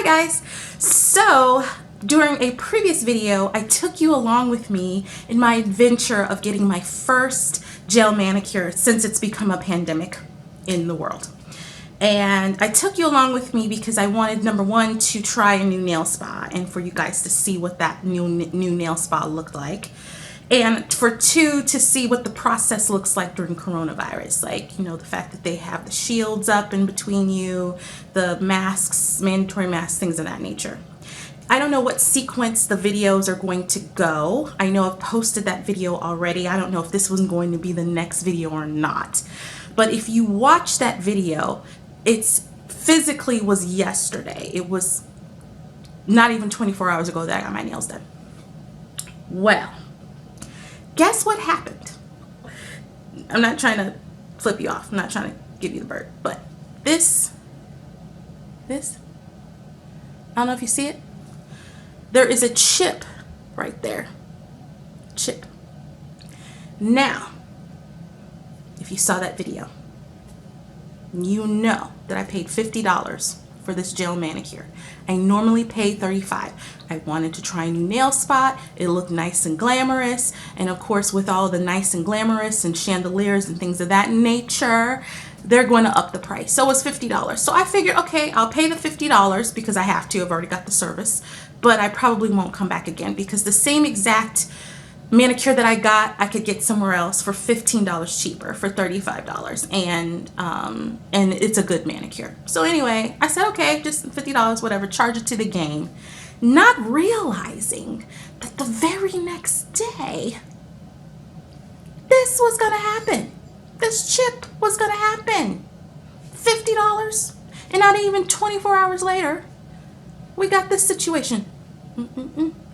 Hi guys! So during a previous video, I took you along with me in my adventure of getting my first gel manicure since it's become a pandemic in the world. And I took you along with me because I wanted, number one, to try a new nail spa and for you guys to see what that new nail spa looked like. And for two, to see what the process looks like during coronavirus. Like, you know, the fact that they have the shields up in between you, the masks, mandatory masks, things of that nature. I don't know what sequence the videos are going to go. I know I've posted that video already. I don't know if this was going to be the next video or not. But if you watch that video, it's physically was yesterday. It was not even 24 hours ago that I got my nails done. Well, guess what happened? I'm not trying to flip you off. I'm not trying to give you the bird. But this, I don't know if you see it. There is a chip right there. Chip. Now, if you saw that video, you know that I paid $50 for this gel manicure. I normally pay $35. I wanted to try a new nail spot. It looked nice and glamorous. And of course, with all the nice and glamorous and chandeliers and things of that nature, they're going to up the price. So it was $50. So I figured, okay, I'll pay the $50 because I have to. I've already got the service. But I probably won't come back again because the same exact manicure that I got, I could get somewhere else for $15 cheaper, for $35, and it's a good manicure. So anyway, I said, okay, just $50, whatever, charge it to the game, not realizing that the very next day, this was gonna happen. This chip was gonna happen. $50, and not even 24 hours later, we got this situation.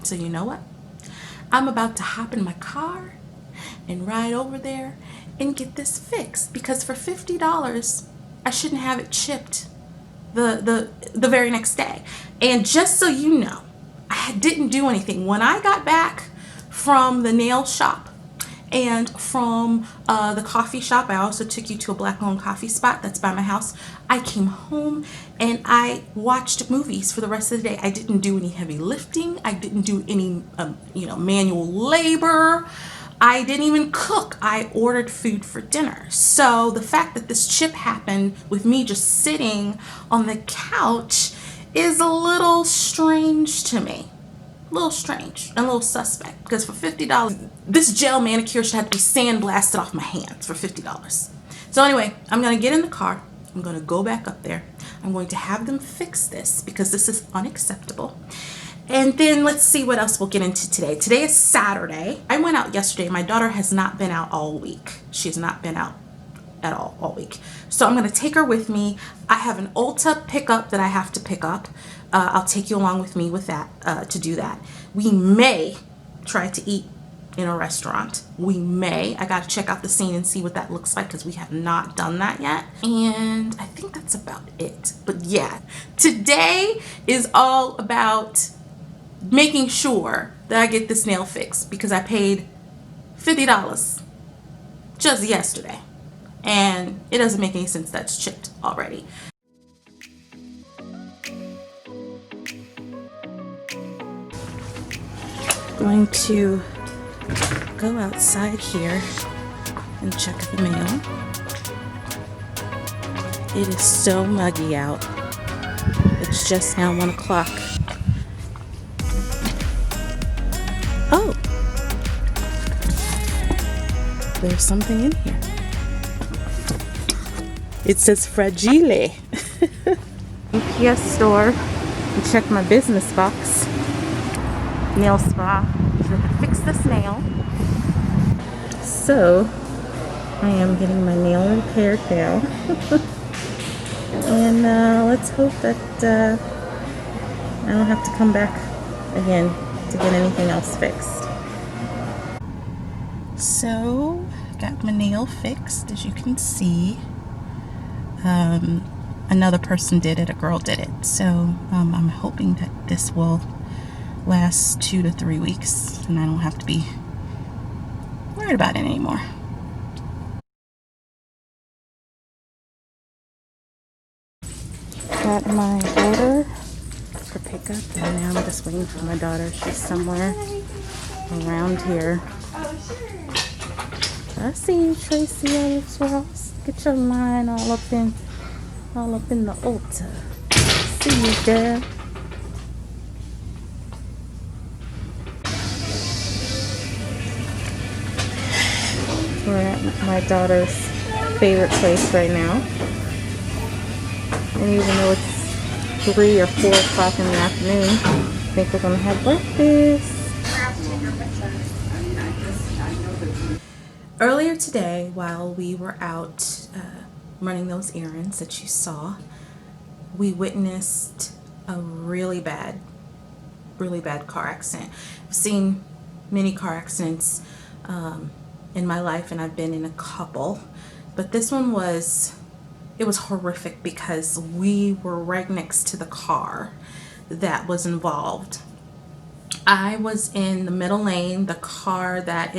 So you know what? I'm about to hop in my car and ride over there and get this fixed, because for $50 I shouldn't have it chipped the very next day. And just so you know, I didn't do anything. When I got back from the nail shop and from the coffee shop, I also took you to a black-owned coffee spot that's by my house. I came home and I watched movies for the rest of the day. I didn't do any heavy lifting. I didn't do any, manual labor. I didn't even cook. I ordered food for dinner. So the fact that this chip happened with me just sitting on the couch is a little strange to me. A little strange and a little suspect, because for $50, this gel manicure should have to be sandblasted off my hands for $50. So anyway, I'm going to get in the car. I'm going to go back up there. I'm going to have them fix this because this is unacceptable. And then let's see what else we'll get into today. Today is Saturday. I went out yesterday. My daughter has not been out all week. She's not been out at all week. So I'm going to take her with me. I have an Ulta pickup that I have to pick up. I'll take you along with me with that, to do that. We may try to eat in a restaurant. We may. I got to check out the scene and see what that looks like because we have not done that yet. And I think that's about it. But yeah, today is all about making sure that I get this nail fixed because I paid $50 just yesterday. And it doesn't make any sense that's chipped already. Going to go outside here and check the mail. It is so muggy out. It's just now 1 o'clock. Oh, there's something in here. It says Fragile. UPS store and check my business box. Nail spa. So I can fix this nail. So I am getting my nail repaired now. And let's hope that I don't have to come back again to get anything else fixed. So got my nail fixed, as you can see. Another person did it, a girl did it. So I'm hoping that this will last 2 to 3 weeks and I don't have to be worried about it anymore. Got my order got there now. I'm just waiting for my daughter. She's somewhere around here. I see you, Tracy Ellis Ross. Get your line all up in the Ulta. See you, girl. We're at my daughter's favorite place right now. And even though it's 3 or 4 o'clock in the afternoon, I think we're gonna have breakfast. Earlier today, while we were out running those errands that you saw, we witnessed a really bad car accident. I've seen many car accidents in my life, and I've been in a couple, but this one was horrific because we were right next to the car that was involved. I was in the middle lane. The car that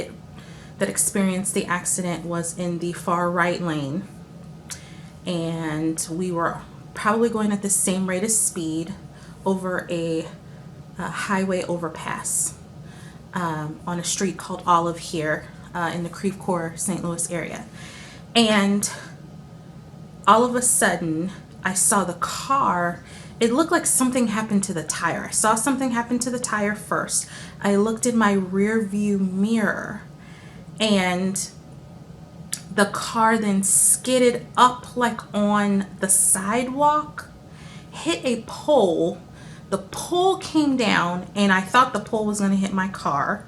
experienced the accident was in the far right lane, and we were probably going at the same rate of speed over a highway overpass on a street called Olive here in the Creve Coeur, St. Louis area. And all of a sudden, I saw the car. It looked like something happened to the tire. I saw something happen to the tire first. I looked in my rear view mirror, and the car then skidded up like on the sidewalk, hit a pole. The pole came down, and I thought the pole was going to hit my car,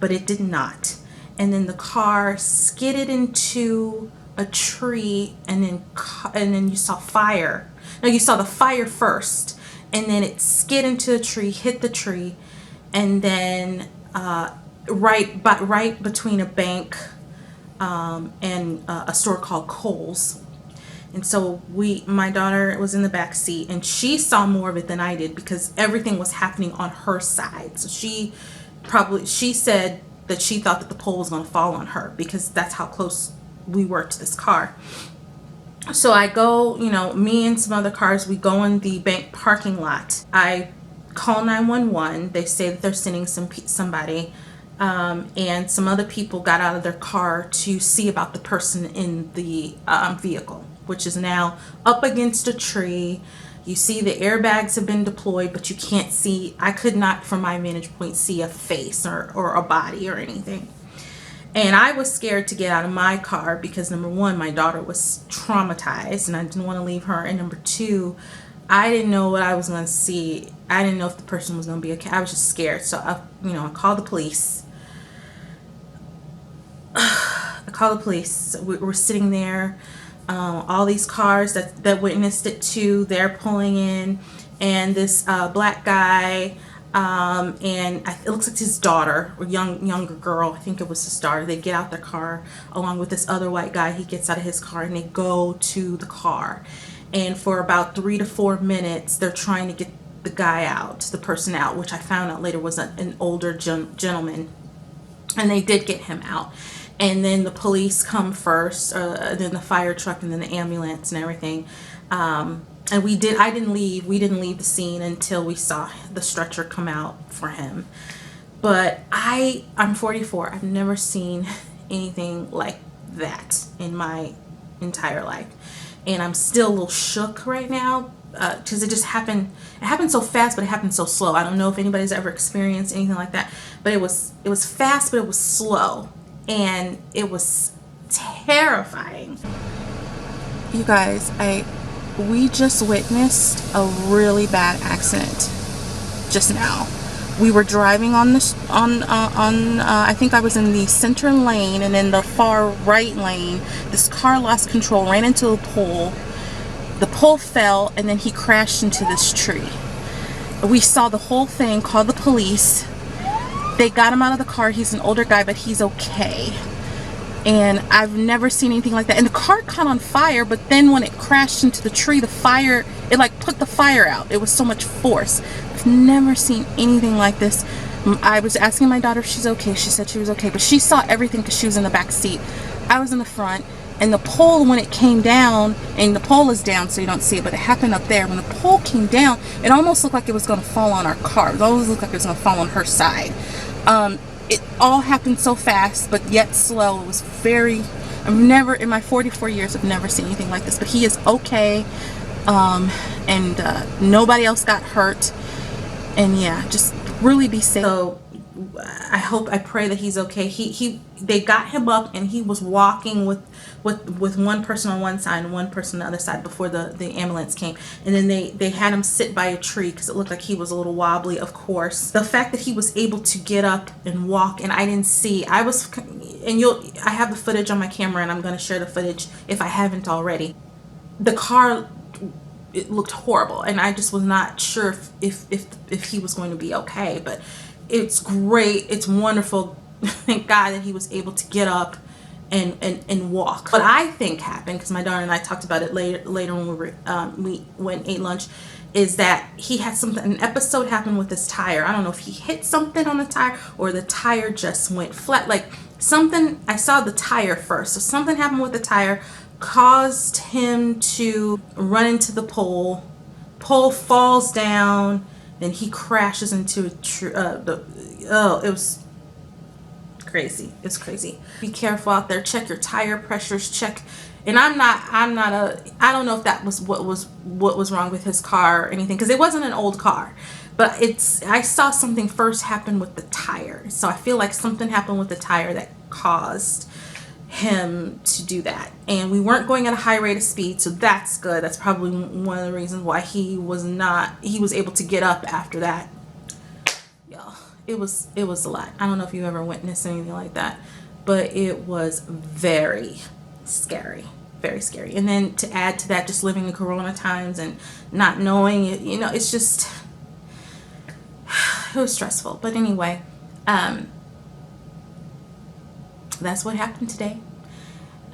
but it did not. And then the car skidded into a tree, and then you saw fire. No, you saw the fire first, and then it skid into the tree, hit the tree, and then right between a bank and a store called Kohl's. And so my daughter was in the back seat, and she saw more of it than I did because everything was happening on her side. So she said that she thought that the pole was going to fall on her because that's how close we were to this car. So I go, me and some other cars, we go in the bank parking lot. I call 911. They say that they're sending somebody. And some other people got out of their car to see about the person in the vehicle, which is now up against a tree. You see the airbags have been deployed, but you can't see. I could not, from my vantage point, see a face or a body or anything. And I was scared to get out of my car because, number one, my daughter was traumatized and I didn't want to leave her. And number two, I didn't know what I was going to see. I didn't know if the person was going to be okay. I was just scared. So, I called the police. We're sitting there. All these cars that witnessed it too, they're pulling in. And this black guy, and it looks like his daughter, or younger girl, I think it was his daughter. They get out their car along with this other white guy. He gets out of his car and they go to the car. And for about 3 to 4 minutes, they're trying to get the guy out, the person out, which I found out later was an older gentleman. And they did get him out. And then the police come first, then the fire truck, and then the ambulance and everything. And we didn't leave the scene until we saw the stretcher come out for him. But I'm 44. I've never seen anything like that in my entire life. And I'm still a little shook right now because it just happened. It happened so fast, but it happened so slow. I don't know if anybody's ever experienced anything like that. But it was fast, but it was slow. And it was terrifying. You guys, we just witnessed a really bad accident just now. We were driving I think I was in the center lane, and in the far right lane, this car lost control, ran into a pole. The pole fell, and then he crashed into this tree. We saw the whole thing, called the police. They got him out of the car. He's an older guy, but he's okay. And I've never seen anything like that. And the car caught on fire, but then when it crashed into the tree, it like put the fire out. It was so much force. I've never seen anything like this. I was asking my daughter if she's okay. She said she was okay, but she saw everything because she was in the back seat. I was in the front, And the pole, when it came down, and the pole is down so you don't see it, but it happened up there. When the pole came down, it almost looked like it was going to fall on our car. It almost looked like it was going to fall on her side. It all happened so fast, but yet slow. It was very, I've never, in my 44 years, I've never seen anything like this. But he is okay, and nobody else got hurt. And yeah, just really be safe. So I pray that he's okay. They got him up, and he was walking with one person on one side and one person on the other side before the ambulance came. And then they had him sit by a tree because it looked like he was a little wobbly. Of course, the fact that he was able to get up and walk, and I didn't see, I have the footage on my camera, and I'm going to share the footage if I haven't already. The car, it looked horrible, and I just was not sure if he was going to be okay. But it's great, it's wonderful, thank God that he was able to get up and walk. What I think happened, because my daughter and I talked about it later when we went and ate lunch, is that he had an episode happened with his tire. I don't know if he hit something on the tire or the tire just went flat. Like something, I saw the tire first, so something happened with the tire, caused him to run into the pole. Pole falls down, then he crashes into a tree. It was crazy. It's crazy. Be careful out there. Check your tire pressures. Check. And I don't know if that was what was wrong with his car or anything, because it wasn't an old car. But I saw something first happen with the tire. So I feel like something happened with the tire that caused him to do that. And we weren't going at a high rate of speed, so that's good. That's probably one of the reasons why he was able to get up after that. Y'all, it was a lot. I don't know if you ever witnessed anything like that, but it was very scary. Very scary. And then to add to that, just living in Corona times and not knowing it, it's just, it was stressful. But anyway, that's what happened today.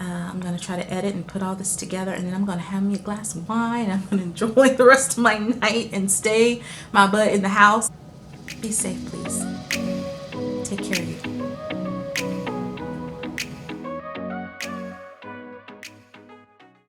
I'm going to try to edit and put all this together, and then I'm going to have me a glass of wine. I'm going to enjoy the rest of my night and stay my butt in the house. Be safe, please. Take care of you.